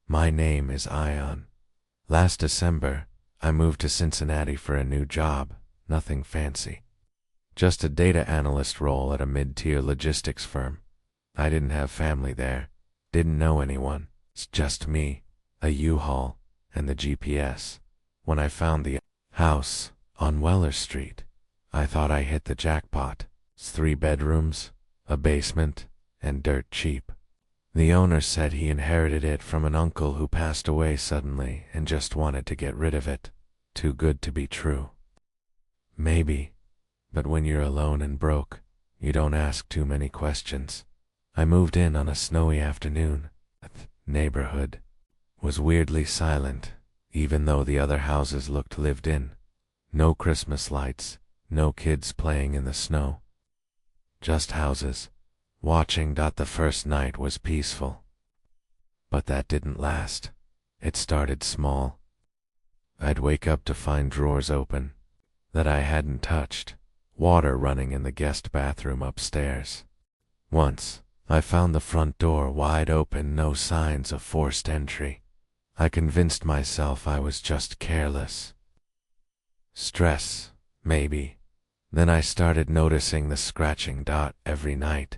My name is Ion. Last December, I moved to Cincinnati for a new job, nothing fancy. Just a data analyst role at a mid-tier logistics firm. I didn't have family there, didn't know anyone. It's just me, a U-Haul, and the GPS. When I found the house on Weller Street, I thought I hit the jackpot. It's 3 bedrooms, a basement, and dirt cheap. The owner said he inherited it from an uncle who passed away suddenly and just wanted to get rid of it. Too good to be true. Maybe, but when you're alone and broke, you don't ask too many questions. I moved in on a snowy afternoon. The neighborhood was weirdly silent, even though the other houses looked lived in. No Christmas lights, no kids playing in the snow. Just houses. Watching. The first night was peaceful. But that didn't last. It started small. I'd wake up to find drawers open that I hadn't touched, water running in the guest bathroom upstairs. Once, I found the front door wide open, no signs of forced entry. I convinced myself I was just careless. Stress, maybe. Then I started noticing the scratching dot every night.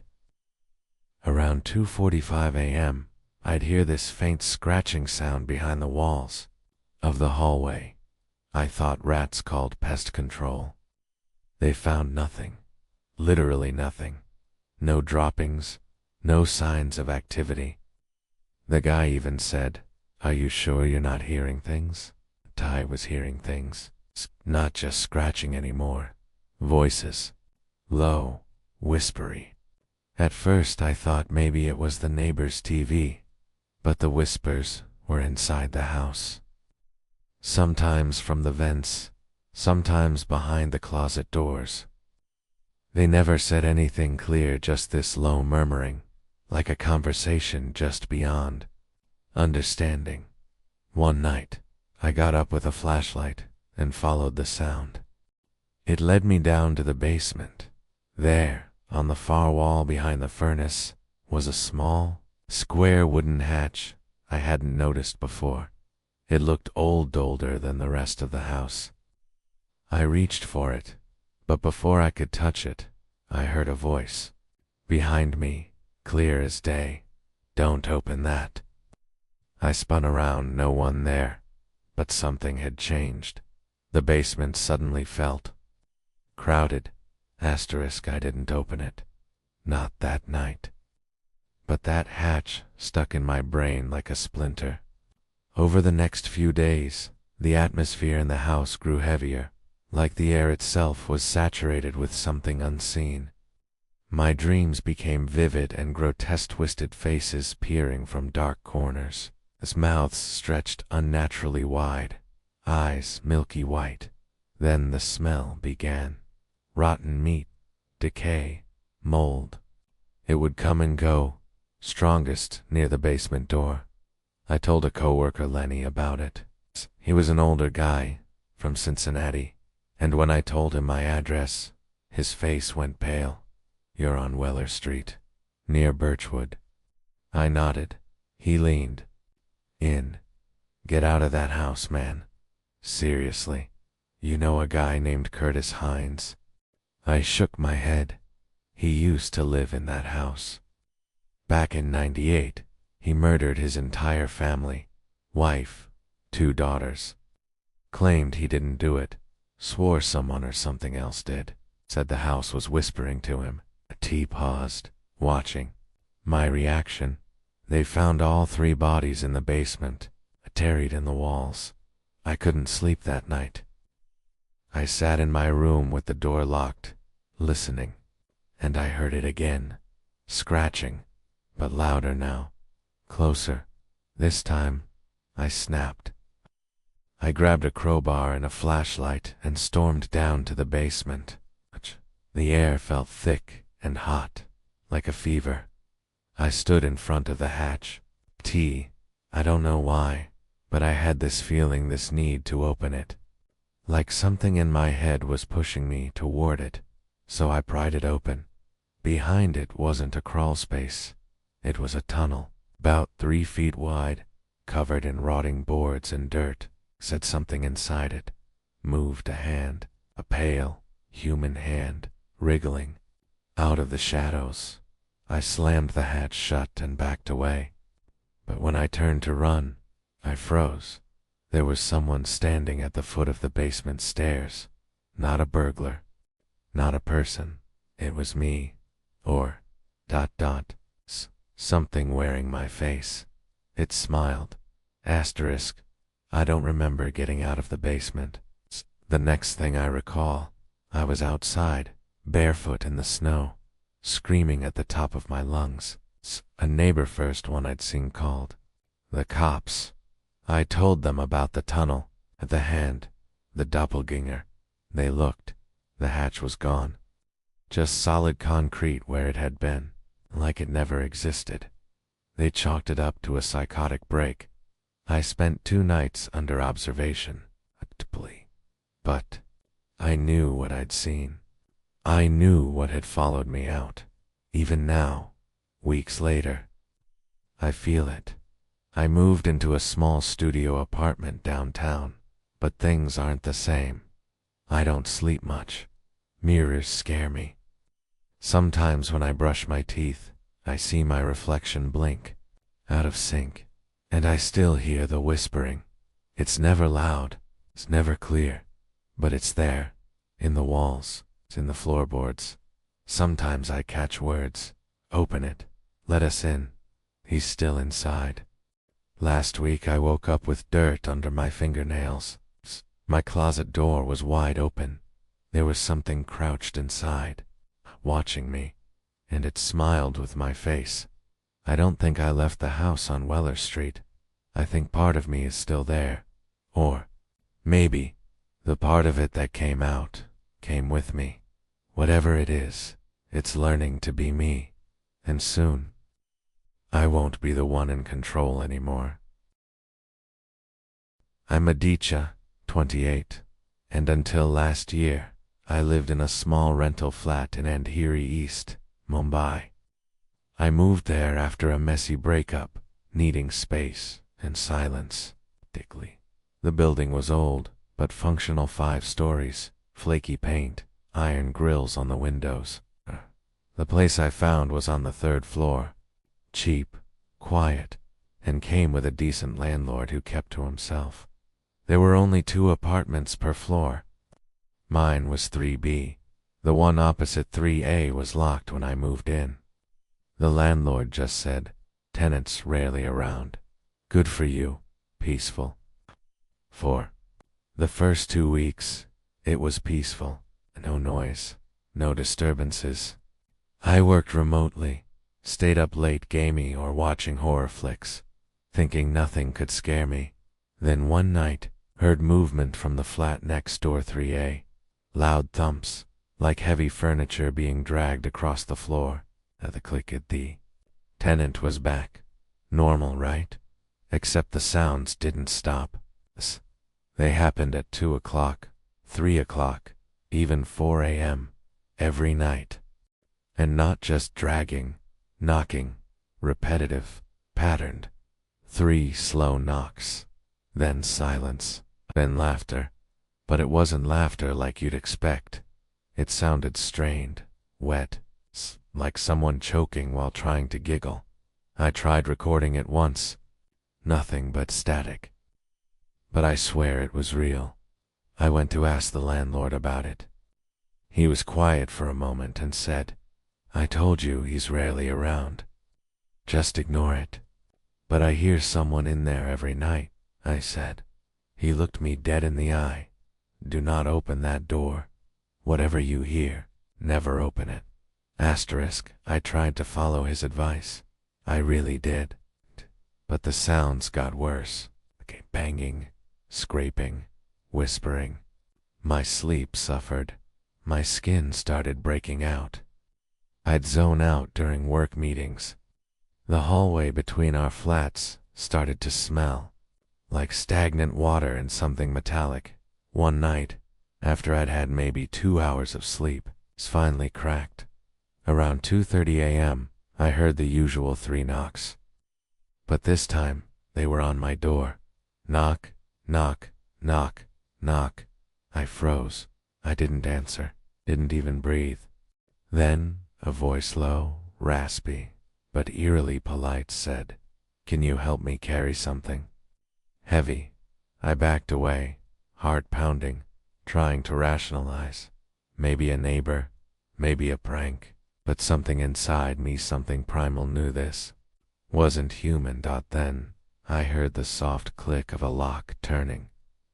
Around 2:45 a.m., I'd hear this faint scratching sound behind the walls of the hallway. I thought rats called pest control. They found nothing. Literally nothing. No droppings, no signs of activity. The guy even said, "Are you sure you're not hearing things?" I was hearing things. Not just scratching anymore. Voices. Low, whispery. At first I thought maybe it was the neighbor's TV, but the whispers were inside the house. Sometimes from the vents, sometimes behind the closet doors. They never said anything clear, just this low murmuring, like a conversation just beyond understanding. One night, I got up with a flashlight and followed the sound. It led me down to the basement. There, on the far wall behind the furnace, was a small, square wooden hatch I hadn't noticed before. It looked older than the rest of the house. I reached for it, but before I could touch it, I heard a voice behind me, clear as day. "Don't open that." I spun around, no one there, but something had changed. The basement suddenly felt crowded. I didn't open it. Not that night. But that hatch stuck in my brain like a splinter. Over the next few days, the atmosphere in the house grew heavier, like the air itself was saturated with something unseen. My dreams became vivid and grotesque, twisted faces peering from dark corners, as mouths stretched unnaturally wide, eyes milky white. Then the smell began. Rotten meat, decay, mold. It would come and go, strongest near the basement door. I told a coworker, Lenny, about it. He was an older guy from Cincinnati, and when I told him my address, his face went pale. "You're on Weller Street, near Birchwood." I nodded. He leaned in. "Get out of that house, man. Seriously. You know a guy named Curtis Hines?" I shook my head. He used to live in that house. Back in '98, he murdered his entire family, wife, 2 daughters. Claimed he didn't do it, swore someone or something else did. Said the house was whispering to him. T paused, watching my reaction. They found all 3 bodies in the basement, buried in the walls. I couldn't sleep that night. I sat in my room with the door locked, listening, and I heard it again, scratching, but louder now, closer. This time, I snapped. I grabbed a crowbar and a flashlight and stormed down to the basement. The air felt thick and hot, like a fever. I stood in front of the hatch. I don't know why, but I had this feeling, this need to open it. Like something in my head was pushing me toward it. So I pried it open. Behind it wasn't a crawl space. It was a tunnel, about 3 feet wide, covered in rotting boards and dirt, said something inside it, moved a hand, a pale, human hand, wriggling out of the shadows. I slammed the hatch shut and backed away. But when I turned to run, I froze. There was someone standing at the foot of the basement stairs. Not a burglar. Not a person. It was me. Or, something wearing my face. It smiled. Asterisk. I don't remember getting out of the basement. The next thing I recall, I was outside, barefoot in the snow, screaming at the top of my lungs. A neighbor, first one I'd seen, called. The cops. I told them about the tunnel, the hand, the doppelganger. They looked. The hatch was gone. Just solid concrete where it had been, like it never existed. They chalked it up to a psychotic break. I spent 2 nights under observation. But I knew what I'd seen. I knew what had followed me out. Even now, weeks later, I feel it. I moved into a small studio apartment downtown, but things aren't the same. I don't sleep much. Mirrors scare me. Sometimes when I brush my teeth, I see my reflection blink, out of sync, and I still hear the whispering. It's never loud, it's never clear, but it's there, in the walls, it's in the floorboards. Sometimes I catch words. Open it. Let us in. He's still inside. Last week I woke up with dirt under my fingernails. My closet door was wide open. There was something crouched inside, watching me, and it smiled with my face. I don't think I left the house on Weller Street. I think part of me is still there. Or, maybe, the part of it that came out, came with me. Whatever it is, it's learning to be me. And soon, I won't be the one in control anymore. I'm Aditya, 28, and until last year, I lived in a small rental flat in Andheri East, Mumbai. I moved there after a messy breakup, needing space and silence. The building was old, but functional, 5 stories, flaky paint, iron grills on the windows. The place I found was on the 3rd floor. Cheap, quiet, and came with a decent landlord who kept to himself. There were only 2 apartments per floor. Mine was 3B. The one opposite 3A was locked when I moved in. The landlord just said, tenants rarely around. Good for you. Peaceful. For the first 2 weeks, it was peaceful. No noise, no disturbances. I worked remotely, stayed up late gaming or watching horror flicks, thinking nothing could scare me. Then one night, heard movement from the flat next door, 3A. Loud thumps, like heavy furniture being dragged across the floor. The click at the tenant was back. Normal, right? Except the sounds didn't stop. They happened at 2 o'clock, 3 o'clock, even 4 a.m. every night. And not just dragging, knocking, repetitive, patterned. 3 slow knocks, then silence, then laughter. But it wasn't laughter like you'd expect. It sounded strained, wet, like someone choking while trying to giggle. I tried recording it once. Nothing but static. But I swear it was real. I went to ask the landlord about it. He was quiet for a moment and said, I told you he's rarely around. Just ignore it. But I hear someone in there every night, I said. He looked me dead in the eye. Do not open that door. Whatever you hear, never open it. Asterisk, I tried to follow his advice. I really did. But the sounds got worse. Banging, scraping, whispering. My sleep suffered. My skin started breaking out. I'd zone out during work meetings. The hallway between our flats started to smell like stagnant water and something metallic. One night, after I'd had maybe 2 hours of sleep, it finally cracked. Around 2:30 a.m., I heard the usual 3 knocks. But this time, They were on my door. Knock, knock, knock, knock. I froze. I didn't answer, didn't even breathe. Then, a voice low, raspy, but eerily polite said, "Can you help me carry something?" Heavy. I backed away, heart pounding, trying to rationalize. Maybe a neighbor, maybe a prank, but something inside me, something primal knew this wasn't human. Then, I heard the soft click of a lock turning.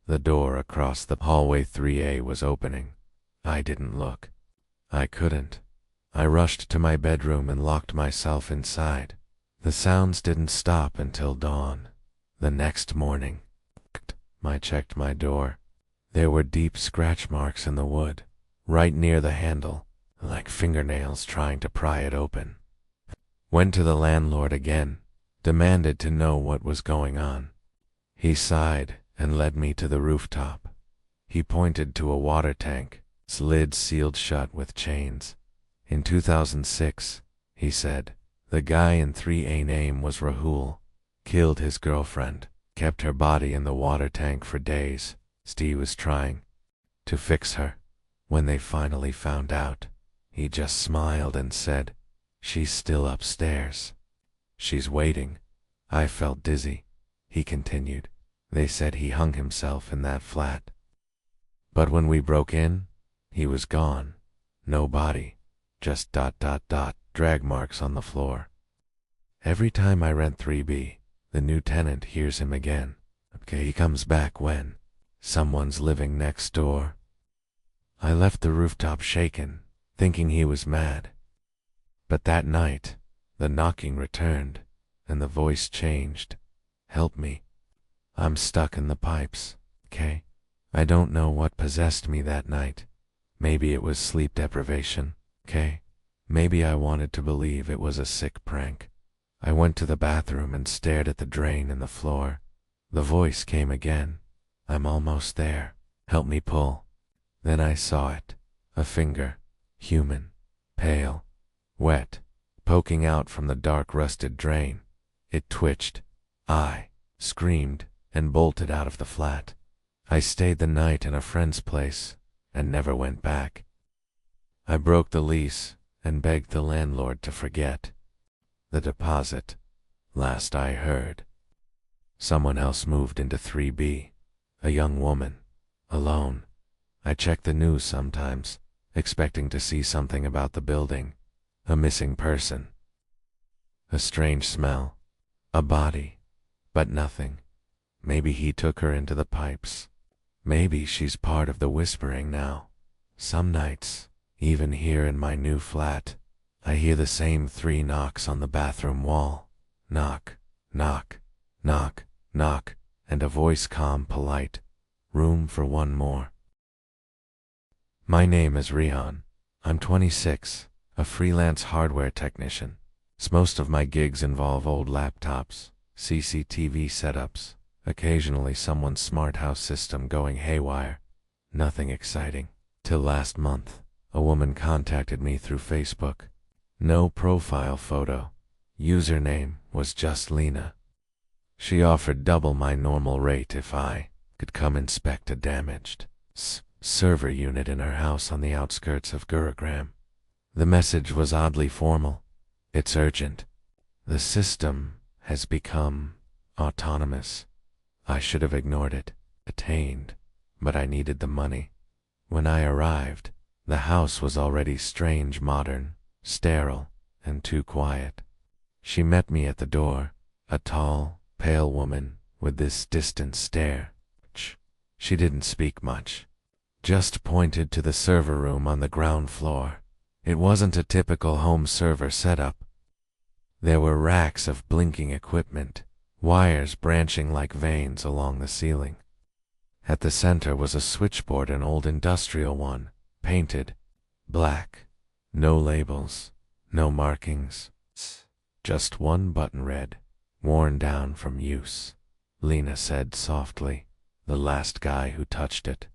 The door across the hallway 3A was opening. I didn't look. I couldn't. I rushed to my bedroom and locked myself inside. The sounds didn't stop until dawn. The next morning, I checked my door. There were deep scratch marks in the wood, right near the handle, like fingernails trying to pry it open. Went to the landlord again, demanded to know what was going on. He sighed and led me to the rooftop. He pointed to a water tank, its lid sealed shut with chains. In 2006, he said, the guy in 3A name was Rahul, killed his girlfriend, kept her body in the water tank for days. Steve was trying to fix her. When they finally found out, he just smiled and said, "She's still upstairs. She's waiting." I felt dizzy. He continued, "They said he hung himself in that flat. But when we broke in, he was gone. No body. Just ... drag marks on the floor. Every time I rent 3B, the new tenant hears him again. Okay, he comes back when someone's living next door." I left the rooftop shaken, thinking he was mad. But that night, the knocking returned, and the voice changed. "Help me. I'm stuck in the pipes, okay?" I don't know what possessed me that night. Maybe it was sleep deprivation, okay? Maybe I wanted to believe it was a sick prank. I went to the bathroom and stared at the drain in the floor. The voice came again. "I'm almost there. Help me pull." Then I saw it. A finger. Human. Pale. Wet. Poking out from the dark rusted drain. It twitched. I screamed and bolted out of the flat. I stayed the night in a friend's place and never went back. I broke the lease and begged the landlord to forget the deposit. Last I heard, someone else moved into 3B. A young woman. Alone. I check the news sometimes, expecting to see something about the building. A missing person. A strange smell. A body. But nothing. Maybe he took her into the pipes. Maybe she's part of the whispering now. Some nights, even here in my new flat, I hear the same 3 knocks on the bathroom wall. Knock, knock, knock, knock, and a voice calm, polite. "Room for one more." My name is Rihan. I'm 26, a freelance hardware technician. Most of my gigs involve old laptops, CCTV setups, occasionally someone's smart house system going haywire. Nothing exciting. Till last month, a woman contacted me through Facebook. No profile photo. Username was just Lena. She offered double my normal rate if I could come inspect a damaged server unit in her house on the outskirts of Gurugram. The message was oddly formal. "It's urgent. The system has become autonomous." I should have ignored it, attained, but I needed the money. When I arrived, the house was already strange, modern, sterile, and too quiet. She met me at the door, a tall, pale woman with this distant stare. She didn't speak much, just pointed to the server room on the ground floor. It wasn't a typical home server setup. There were racks of blinking equipment, wires branching like veins along the ceiling. At the center was a switchboard, an old industrial one, painted black. No labels, no markings. Just one button read, "Worn down from use." Lena said softly, "The last guy who touched it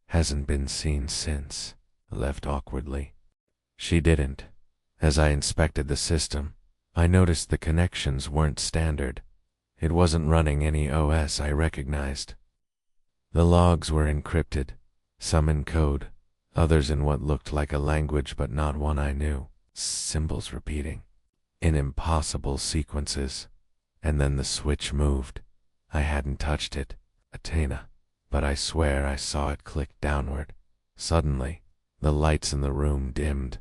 hasn't been seen since." Left awkwardly. She didn't. As I inspected the system, I noticed the connections weren't standard. It wasn't running any OS I recognized. The logs were encrypted, some in code, others in what looked like a language but not one I knew, symbols repeating in impossible sequences. And then the switch moved. I hadn't touched it, Athena, but I swear I saw it click downward. Suddenly, the lights in the room dimmed,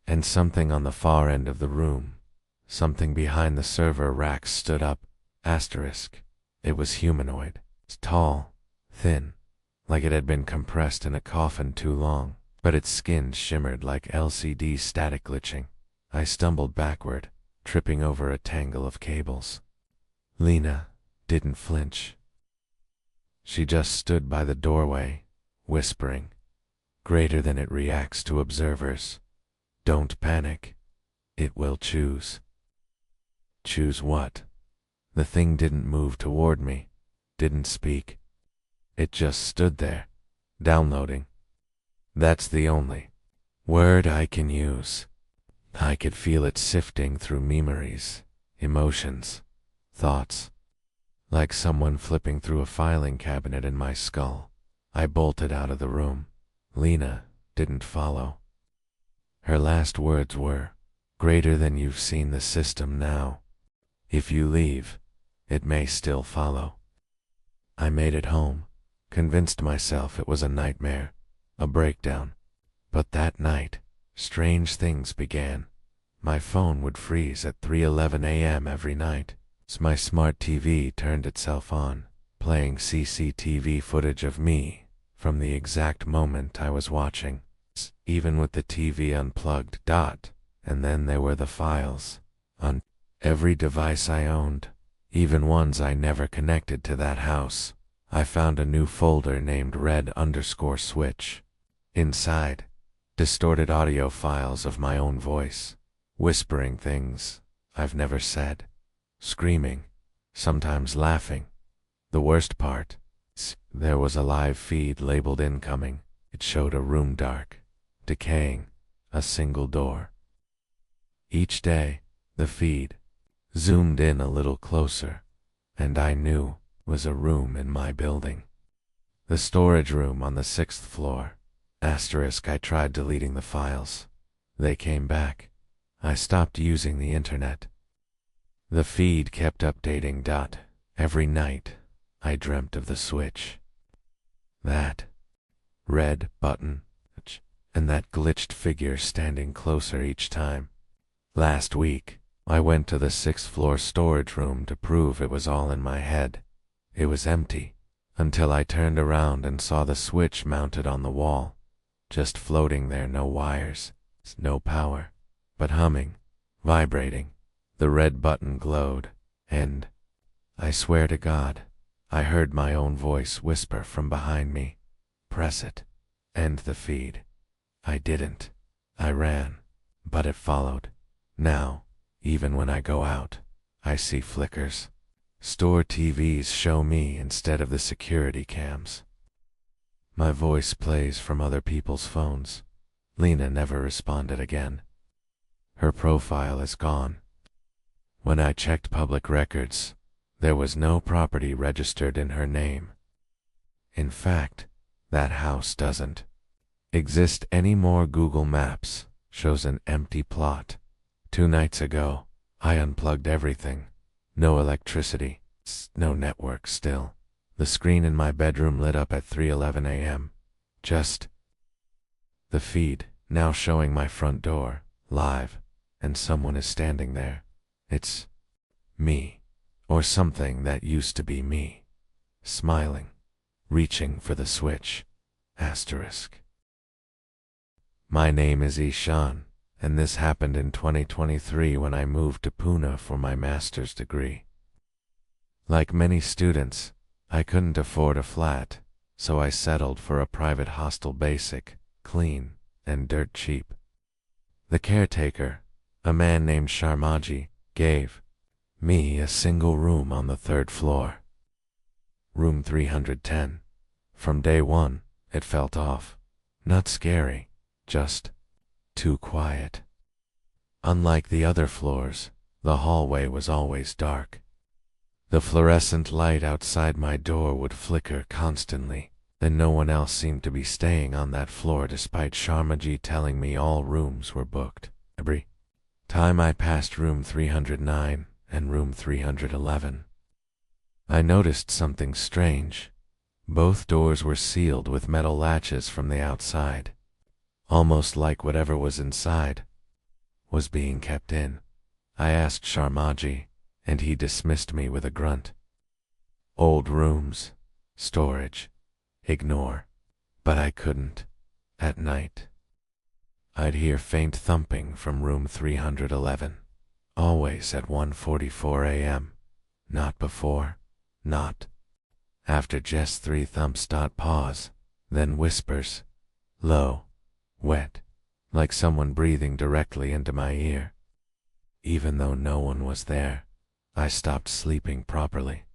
and something on the far end of the room, something behind the server rack stood up, asterisk. It was humanoid, tall, thin, like it had been compressed in a coffin too long, but its skin shimmered like LCD static glitching. I stumbled backward, tripping over a tangle of cables. Lena didn't flinch. She just stood by the doorway, whispering, greater than it reacts to observers. Don't panic. It will choose. Choose what? The thing didn't move toward me, didn't speak. It just stood there, downloading. That's the only word I can use. I could feel it sifting through memories, emotions, thoughts. Like someone flipping through a filing cabinet in my skull. I bolted out of the room. Lena didn't follow. Her last words were, greater than you've seen the system now. If you leave, it may still follow. I made it home, convinced myself it was a nightmare, a breakdown. But that night, strange things began. My phone would freeze at 3:11 a.m. every night. My smart TV turned itself on, playing CCTV footage of me from the exact moment I was watching, even with the TV unplugged. And then there were the files on every device I owned, even ones I never connected to that house. I found a new folder named red_switch. Inside, distorted audio files of my own voice, whispering things I've never said. Screaming, sometimes laughing. The worst part, there was a live feed labeled incoming. It showed a room dark, decaying, a single door. Each day, the feed zoomed in a little closer, and I knew was a room in my building. The storage room on the 6th floor. Asterisk. I tried deleting the files. They came back. I stopped using the internet. The feed kept updating. Every night, I dreamt of the switch. That red button, and that glitched figure standing closer each time. Last week, I went to the 6th floor storage room to prove it was all in my head. It was empty, until I turned around and saw the switch mounted on the wall, just floating there, no wires, no power, but humming, vibrating. The red button glowed, and, I swear to God, I heard my own voice whisper from behind me, press it, end the feed. I didn't. I ran, but it followed. Now, even when I go out, I see flickers. Store TVs show me instead of the security cams. My voice plays from other people's phones. Lena never responded again. Her profile is gone. When I checked public records, there was no property registered in her name. In fact, that house doesn't exist anymore. Google Maps shows an empty plot. 2 nights ago, I unplugged everything. No electricity, no network still. The screen in my bedroom lit up at 3:11 a.m. Just the feed, now showing my front door, live, and someone is standing there. It's me, or something that used to be me, smiling, reaching for the switch, asterisk. My name is Ishan, and this happened in 2023 when I moved to Pune for my master's degree. Like many students, I couldn't afford a flat, so I settled for a private hostel, basic, clean, and dirt cheap. The caretaker, a man named Sharmaji, gave me a single room on the 3rd floor. Room 310. From day one, it felt off. Not scary, just too quiet. Unlike the other floors, the hallway was always dark. The fluorescent light outside my door would flicker constantly, and no one else seemed to be staying on that floor despite Sharmaji telling me all rooms were booked. Every time I passed room 309 and room 311, I noticed something strange. Both doors were sealed with metal latches from the outside, almost like whatever was inside was being kept in. I asked Sharmaji, and he dismissed me with a grunt. Old rooms, storage, ignore. But I couldn't. At night, I'd hear faint thumping from room 311, always at 1:44 a.m. Not before, not after, just 3 thumps. Pause, then whispers, low, wet, like someone breathing directly into my ear. Even though no one was there, I stopped sleeping properly.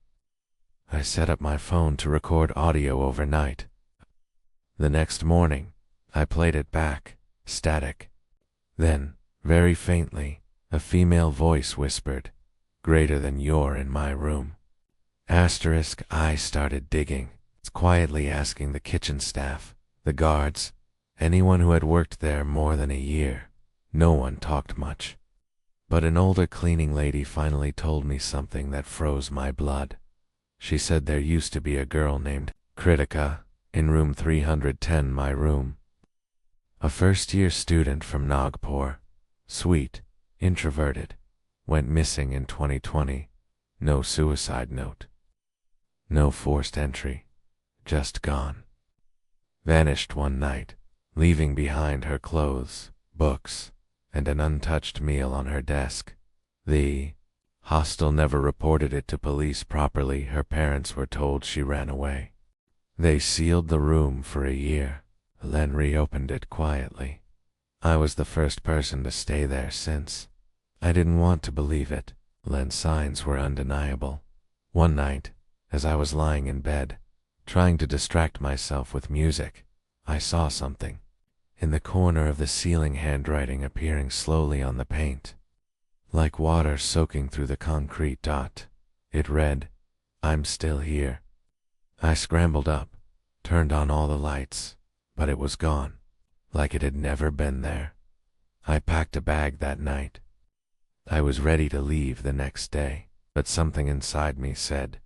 I set up my phone to record audio overnight. The next morning, I played it back, static. Then, very faintly, a female voice whispered, "Greater than you're in my room." Asterisk, I started digging, quietly asking the kitchen staff, the guards, anyone who had worked there more than a year. No one talked much. But an older cleaning lady finally told me something that froze my blood. She said there used to be a girl named Kritika in room 310, my room. A first-year student from Nagpur, sweet, introverted, went missing in 2020. No suicide note. No forced entry. Just gone. Vanished one night, leaving behind her clothes, books, and an untouched meal on her desk. The hostel never reported it to police properly. Her parents were told she ran away. They sealed the room for a year, then reopened it quietly. I was the first person to stay there since. I didn't want to believe it. Then signs were undeniable. One night, as I was lying in bed, trying to distract myself with music, I saw something. In the corner of the ceiling, handwriting appearing slowly on the paint, like water soaking through the concrete. It read, "I'm still here." I scrambled up, turned on all the lights, but it was gone, like it had never been there. I packed a bag that night. I was ready to leave the next day, but something inside me said,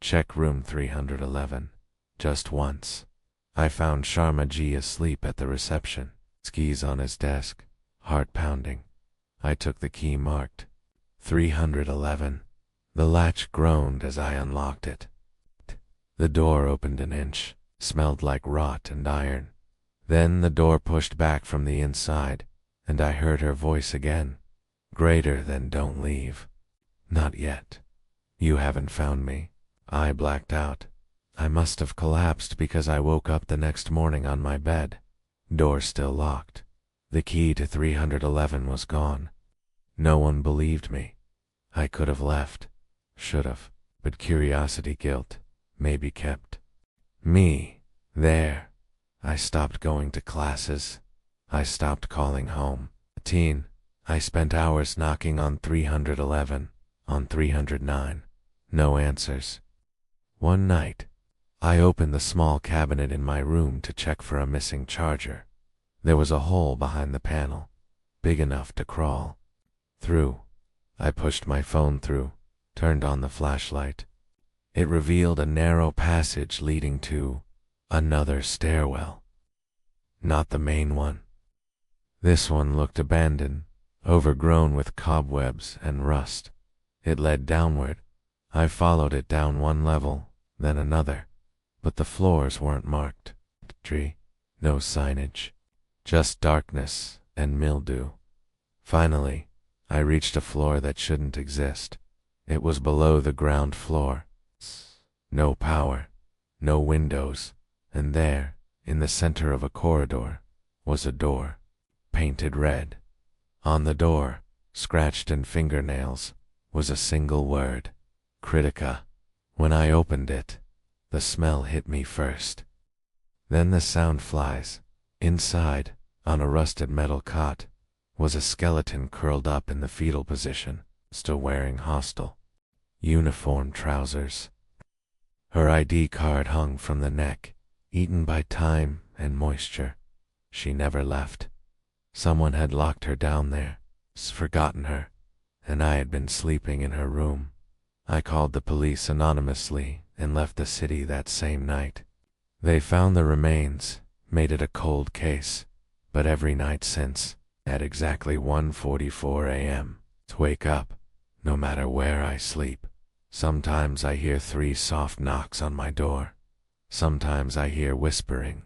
"Check room 311, just once." I found Sharmaji asleep at the reception, skis on his desk, heart pounding. I took the key marked 311. The latch groaned as I unlocked it. The door opened an inch, smelled like rot and iron. Then the door pushed back from the inside, and I heard her voice again. "Greater than don't leave." "Not yet. You haven't found me." I blacked out. I must have collapsed because I woke up the next morning on my bed. Door still locked. The key to 311 was gone. No one believed me. I could have left. Should have. But curiosity, guilt, maybe kept me there. I stopped going to classes. I stopped calling home. I spent hours knocking on 311, on 309. No answers. One night, I opened the small cabinet in my room to check for a missing charger. There was a hole behind the panel, big enough to crawl through. I pushed my phone through, turned on the flashlight. It revealed a narrow passage leading to another stairwell. Not the main one. This one looked abandoned, overgrown with cobwebs and rust. It led downward. I followed it down one level, then another, but the floors weren't marked. No signage, just darkness and mildew. Finally, I reached a floor that shouldn't exist. It was below the ground floor. No power, no windows, and there, in the center of a corridor, was a door, painted red. On the door, scratched in fingernails, was a single word, Kritika. When I opened it, the smell hit me first. Then the sound flies. Inside, on a rusted metal cot, was a skeleton curled up in the fetal position, still wearing hostel uniform trousers. Her ID card hung from the neck, eaten by time and moisture. She never left. Someone had locked her down there, forgotten her, and I had been sleeping in her room. I called the police anonymously and left the city that same night. They found the remains, made it a cold case, but every night since, at exactly 1:44 a.m., to wake up, no matter where I sleep. Sometimes I hear 3 soft knocks on my door. Sometimes I hear whispering,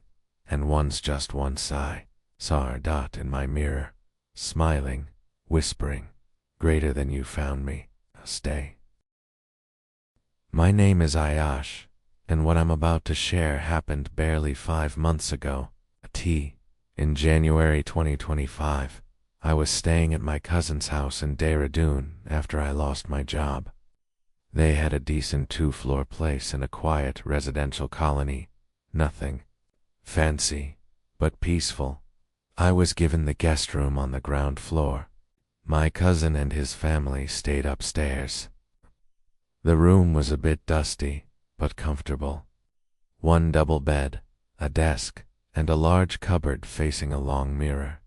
and once just one sigh. Saw her dot in my mirror, smiling, whispering, "Greater than you found me. Stay." My name is Ayash, and what I'm about to share happened barely 5 months ago. In January 2025, I was staying at my cousin's house in Dehradun after I lost my job. They had a decent 2-floor place in a quiet residential colony. Nothing fancy, but peaceful. I was given the guest room on the ground floor. My cousin and his family stayed upstairs. The room was a bit dusty, but comfortable. 1 double bed, a desk, and a large cupboard facing a long mirror.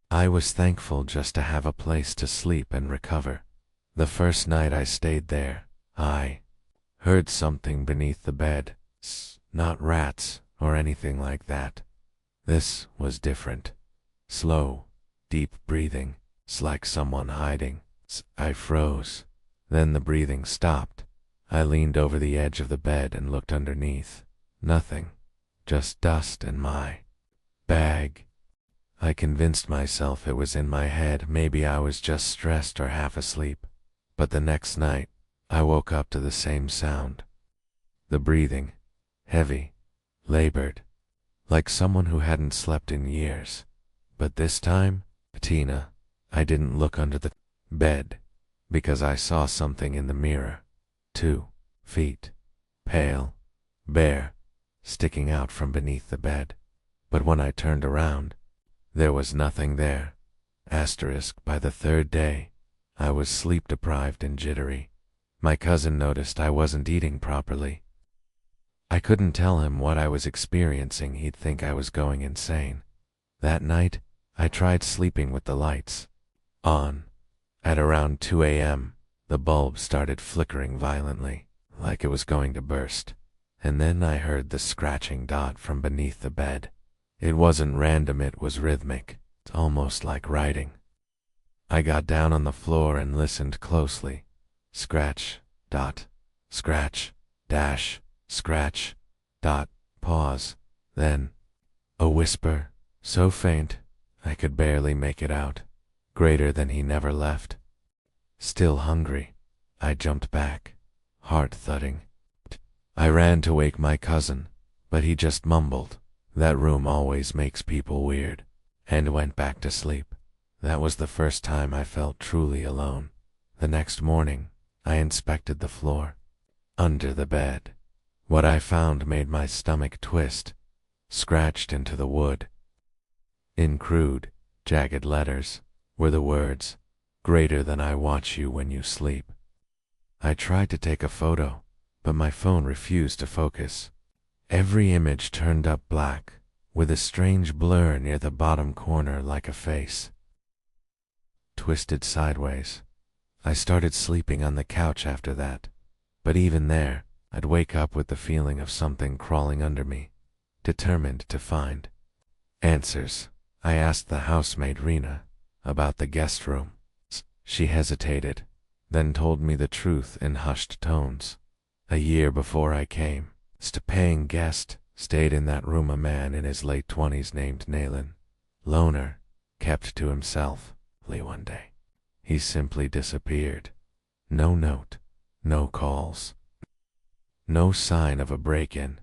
I was thankful just to have a place to sleep and recover. The first night I stayed there, I heard something beneath the bed. Not rats or anything like that. This was different. Slow, deep breathing, like someone hiding. I froze. Then the breathing stopped. I leaned over the edge of the bed and looked underneath. Nothing. Just dust and my bag. I convinced myself it was in my head. Maybe I was just stressed or half asleep. But the next night, I woke up to the same sound. The breathing. Heavy. Labored. Like someone who hadn't slept in years. But this time, I didn't look under the bed, because I saw something in the mirror. 2 feet. Pale. Bare. Sticking out from beneath the bed. But when I turned around, there was nothing there. By the 3rd day, I was sleep-deprived and jittery. My cousin noticed I wasn't eating properly. I couldn't tell him what I was experiencing. He'd think I was going insane. That night, I tried sleeping with the lights on. At around 2 a.m., the bulb started flickering violently, like it was going to burst. And then I heard the scratching dot from beneath the bed. It wasn't random, it was rhythmic, almost like writing. I got down on the floor and listened closely. Scratch, dot, scratch, dash, scratch, dot, pause. Then, a whisper, so faint, I could barely make it out. Greater than he never left. Still hungry, I jumped back, heart thudding. I ran to wake my cousin, but he just mumbled, "That room always makes people weird," and went back to sleep. That was the first time I felt truly alone. The next morning, I inspected the floor. Under the bed, what I found made my stomach twist. Scratched into the wood, in crude, jagged letters, were the words, "Greater than I watch you when you sleep." I tried to take a photo, but my phone refused to focus. Every image turned up black, with a strange blur near the bottom corner like a face. Twisted sideways. I started sleeping on the couch after that, but even there, I'd wake up with the feeling of something crawling under me, determined to find answers. I asked the housemaid Rena about the guest room. She hesitated, then told me the truth in hushed tones. A year before I came, a paying guest stayed in that room, a man in his late 20s named Naylan. Loner, kept to himself. One day, he simply disappeared. No note, no calls, no sign of a break-in.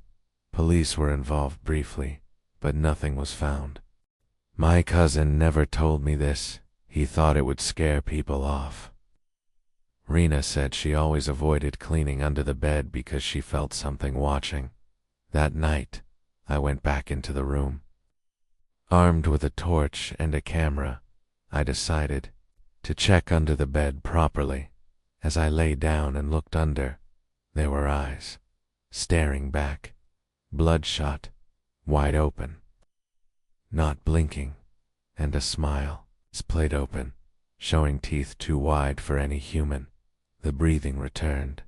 Police were involved briefly, but nothing was found. My cousin never told me this. He thought it would scare people off. Rena said she always avoided cleaning under the bed because she felt something watching. That night, I went back into the room. Armed with a torch and a camera, I decided to check under the bed properly. As I lay down and looked under, there were eyes, staring back, bloodshot, wide open, not blinking, and a smile, split open, showing teeth too wide for any human. The breathing returned.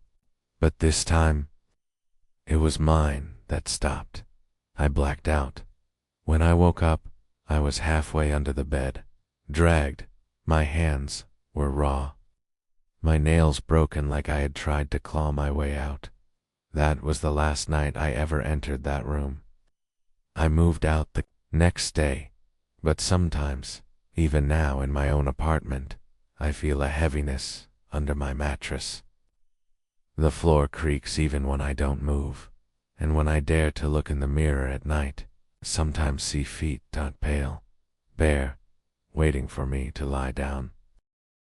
But this time, it was mine that stopped. I blacked out. When I woke up, I was halfway under the bed, dragged. My hands were raw, my nails broken like I had tried to claw my way out. That was the last night I ever entered that room. I moved out the next day, but sometimes, even now in my own apartment, I feel a heaviness under my mattress. The floor creaks even when I don't move, and when I dare to look in the mirror at night, sometimes see feet pale, bare, waiting for me to lie down.